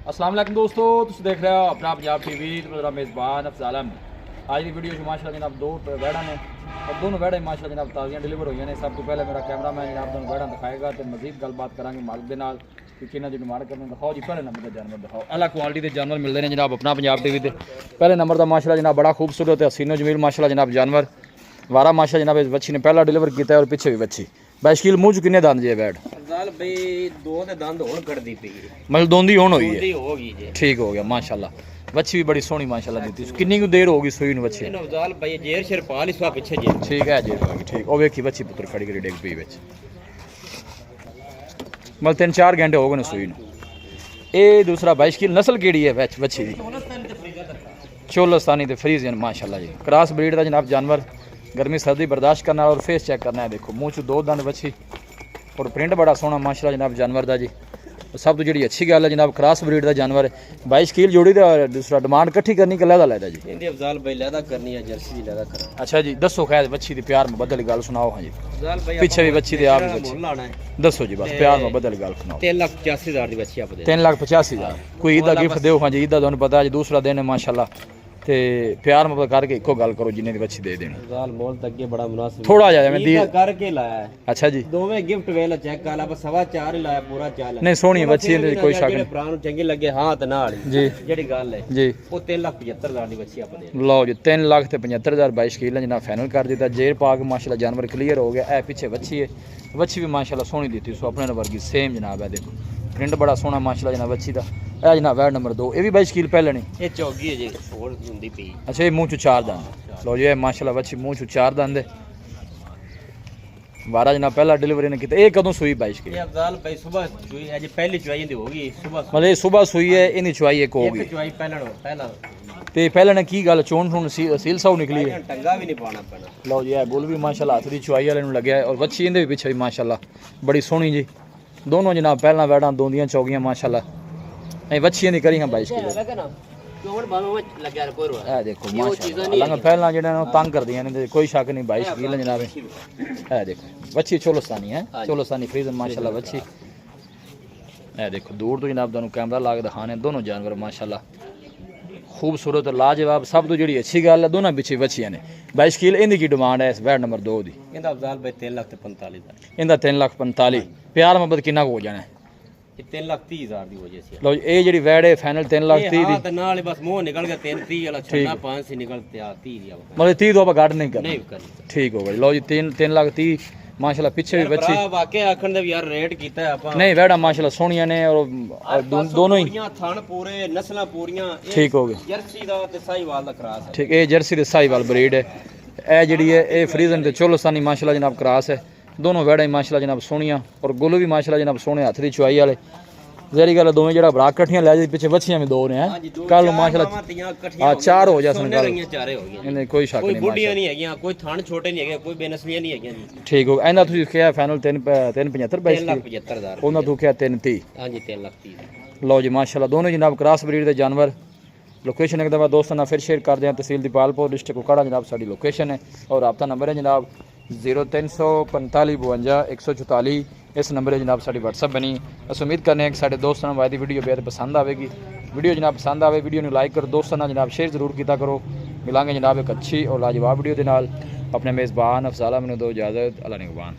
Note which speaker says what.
Speaker 1: अस्सलाम वालेकुम दोस्तों, तुम देख रहे हो अपना पंजाब टीवी। मेरा मेज़बान अफज़ल अहमद। आज की वीडियो माशाल्लाह जनाब दो वैड़ा ने और दोनों वैड़ा माशाल्लाह जनाब ताज़ियां डिलीवर हुई ने। सब तो पहले मेरा कैमरा मैन जनाब दोनों वैड़ा दिखाएगा तो मजीद गलबात करांगे मालिक के नाल कि किन्ना जो डिमांड करने दिखाओ जी। पहले नंबर का जानवर दिखाओ, अलग क्वालिटी के जानवर मिलते हैं जनाब अपना पंजाब टीवी ते। पहले नंबर का माशाल्लाह जनाब बड़ा खूबसूरत है हसीनो जमील माशाल्लाह जनाब जानवर वारा माशाल्लाह जनाब इस बच्ची ने पहला डिलीवर किया है और पीछे भी बच्ची बाइशकील मूँह किन्ने दंद जे बैठ
Speaker 2: भाई दो ते दंद होण कड़दी पई
Speaker 1: मतलब दोंदी होन हुई है,
Speaker 2: होगी जी।
Speaker 1: ठीक हो गया माशाल्लाह। बच्ची भी बड़ी सोहनी माशाल्लाह दी थी। कितनी को देर होगी सुई बच्ची
Speaker 2: इन अफजाल भाई जेर शेर पाल इसवा पीछे जे
Speaker 1: ठीक है जी ठीक। ओ वेखी बच्ची पुत्र खड़ी करी डेग पई विच मतलब 3-4 घंटे हो गए ने सुई नु। ए दूसरा 22 की नस्ल केड़ी है विच बच्ची दी? चोलस्तानी ते फ्रीजियन माशाल्लाह जी। क्रॉस ब्रीड दा जनाब जानवर गर्मी सर्दी बर्दाश्त करना और फेस चेक करना है। देखो मुँह च दो दंद बच्ची और प्रिंट बड़ा सोहना माशाल्लाह जनाब जानवर दा जी। सब तो जी अच्छी गल है जनाब क्रॉस ब्रीड का जानवर है। 22 कील जोड़ी दा दूसरा डिमांड इकट्ठी करनी कि लैदा लैदा जी?
Speaker 2: इंदी अफजाल भाई लैदा करनी है जर्सी लैदा कर।
Speaker 1: अच्छा जी दसो खैर बच्ची दी प्यार में बदल गल सुनाओ। हाँ जी
Speaker 2: अफजाल भाई
Speaker 1: पीछे भी बच्ची दे आप भी बच्ची
Speaker 2: लाना है
Speaker 1: दसो जी बस प्यार में बदल गल सुनाओ।
Speaker 2: 3,85,000 दी बच्ची आप दे
Speaker 1: 3,85,000 कोई ईद का गिफ्ट दो। हाँ जी ईद का तुहानू पता है दूसरा दिन है माशाल्लाह ते प्यार में करके इको गल करो जिन्ने दी बच्ची दे देनी।
Speaker 2: अफजाल मोल तक के बड़ा मुनासिब
Speaker 1: थोड़ा जा मैं दी
Speaker 2: करके लाया है।
Speaker 1: अच्छा जी
Speaker 2: दोवें गिफ्ट वेला चेक कर ला बस 4.5 ही लाया पूरा चाल
Speaker 1: नहीं सोहनी बच्ची है कोई शक नहीं
Speaker 2: भरा नु चंगी लगे हां ते नाल
Speaker 1: जी
Speaker 2: जेडी गल है
Speaker 1: जी।
Speaker 2: वो 3,75,000 दी बच्ची आप दे।
Speaker 1: लो जी 3,75,000 22 किलो जना फाइनल कर दिता। जेर पा के माशाल्लाह जानवर क्लियर हो गया। ए पीछे बच्ची है, बच्ची भी माशाल्लाह सोहनी दी थी सो अपने वर्गी सेम जनाब है। देखो प्रिंट बड़ा सोहना माशाल्लाह जनाब बच्ची दा। ए जनाब वैड नंबर 2 ये भी 22 किलो पहले नहीं
Speaker 2: ये चौगी है जी और हुंदी पई।
Speaker 1: अच्छा ये मुँह चू 4 दंद। लो जी माशाल्लाह बच्ची मुँह चू 4 दंद है। 12 जनाब पहला डिलीवरी ने किया। ये कदों सुई 22 किलो?
Speaker 2: ये अफजाल भाई सुबह चुई आज पहली चुई दी होगी सुबह
Speaker 1: मतलब ये सुबह सुई है इन्हीं चुआई एक होगी
Speaker 2: एक चुई पहला
Speaker 1: ते पहले ने की गल चोन ठून सील साउ निकली है।
Speaker 2: टंगा भी नहीं पाना पैना।
Speaker 1: लो जी बुल भी माशाल्लाह हाथ दी चुआई वाले लग्या है और बच्ची इहदे भी पीछे भी माशाल्लाह बड़ी सोहनी जी। दोनों जनाब पहला वैड़ा दोंदियां चौगियां माशाल्लाह नहीं बच्चियां दी करी हां 22 किलो। ए देखो माशाल्लाह पहला जेड़ा तंग कर दियां ने कोई शक नहीं 22 किलो जनाब। ए देखो बच्ची चोलस्तानी है चोलस्तानी फ्रीजन माशाल्लाह बच्ची। ए देखो दूर तो जनाब दोनों कैमरा ला के दिखाने दोनों जानवर माशाल्लाह खूबसूरत लाजवाब। सब तो जी अच्छी गल है दोनों पिछे बच्चियां ने 22 किलो। इनकी की डिमांड है इस वैड नंबर 2 दी?
Speaker 2: इंदा अफजाल भाई 3,45,000
Speaker 1: इंदा 3,45,000 प्यार मोहब्बत कितना हो जाना है?
Speaker 2: 3,30,000 दी हो जैसी।
Speaker 1: लो ये जी वैड है फाइनल 3,30,000 दी।
Speaker 2: हां ते नाल बस मुंह निकल गया 3,30 वाला छन्ना 5 से निकलते आ 30 दी
Speaker 1: मतलब 30 तो आप गार्ड नहीं करना
Speaker 2: नहीं करनी
Speaker 1: ठीक हो गई। लो जी 3,30,000 माशाल्लाह पीछे भी बच्ची
Speaker 2: वाकई आखण दे यार रेट कीता है आपा
Speaker 1: नहीं वैड़ा माशाल्लाह सोहनियां ने और दोनों ही
Speaker 2: थान पूरे नस्लां पूरियां
Speaker 1: ठीक हो गए।
Speaker 2: जर्सी दा ते साहीवाल दा क्रॉस है
Speaker 1: ठीक ये जर्सी दे साहीवाल ब्रीड है। ए जड़ी है ए फ्रीजन ते चोलस्तानी माशाल्लाह जनाब क्रॉस है। दोनों वैड़ा ही माशाल्लाह जनाब सोहनियां और गुल भी माशाल्लाह जनाब सोहने हाथ दी चुआई वाले। जरी गल दोवें जड़ा बड़ा कट्ठियां लै जी पीछे बच्चियां भी दो ने हैं कल माशाल्लाह हां 4 हो जासन कल
Speaker 2: चारे हो गई
Speaker 1: इन्हें कोई शक नहीं
Speaker 2: बुढ़ियां नहीं हैगियां कोई थान छोटे नहीं हैगे कोई बेनस्लियां नहीं हैगियां जी
Speaker 1: ठीक हो। एंदा तुसी किया फाइनल 3,75,000
Speaker 2: 3,75,000
Speaker 1: ਉਹਨਾਂ ਤੋਂ ਕਿਹਾ 3,30।
Speaker 2: हां जी 3,30,000
Speaker 1: ਲਓ ਜੀ ਮਾਸ਼ਾਅੱਲਾ ਦੋਨੋਂ ਜਨਾਬ ਕ੍ਰਾਸ ਬਰੀਡ ਦੇ ਜਾਨਵਰ। लोकेशन एक दफ़ा दोस्तों ना फिर शेयर कर दें। तहसील दीपालपुर डिस्ट्रिक्ट कुकाड़ा जनाब साड़ी लोकेशन है और रब्ता नंबर है जनाब 034552 इस नंबर है जनाब साड़ी व्हाट्सअप बनी। अस उम्मीद करने हैं कि साढ़े दोस्तों ने वादी वीडियो बेहद पसंद आएगी। वीडियो जनाब पसंद आए वीडियो को लाइक करो दोस्तों ना जनाब शेयर जरूर किया करो। मिलांगे जनाब एक अच्छी और लाजवाब वीडियो के नाल। अपने मेज़बान अफज़ल अहमद दो इजाज़त। अल्लाह निगहबान।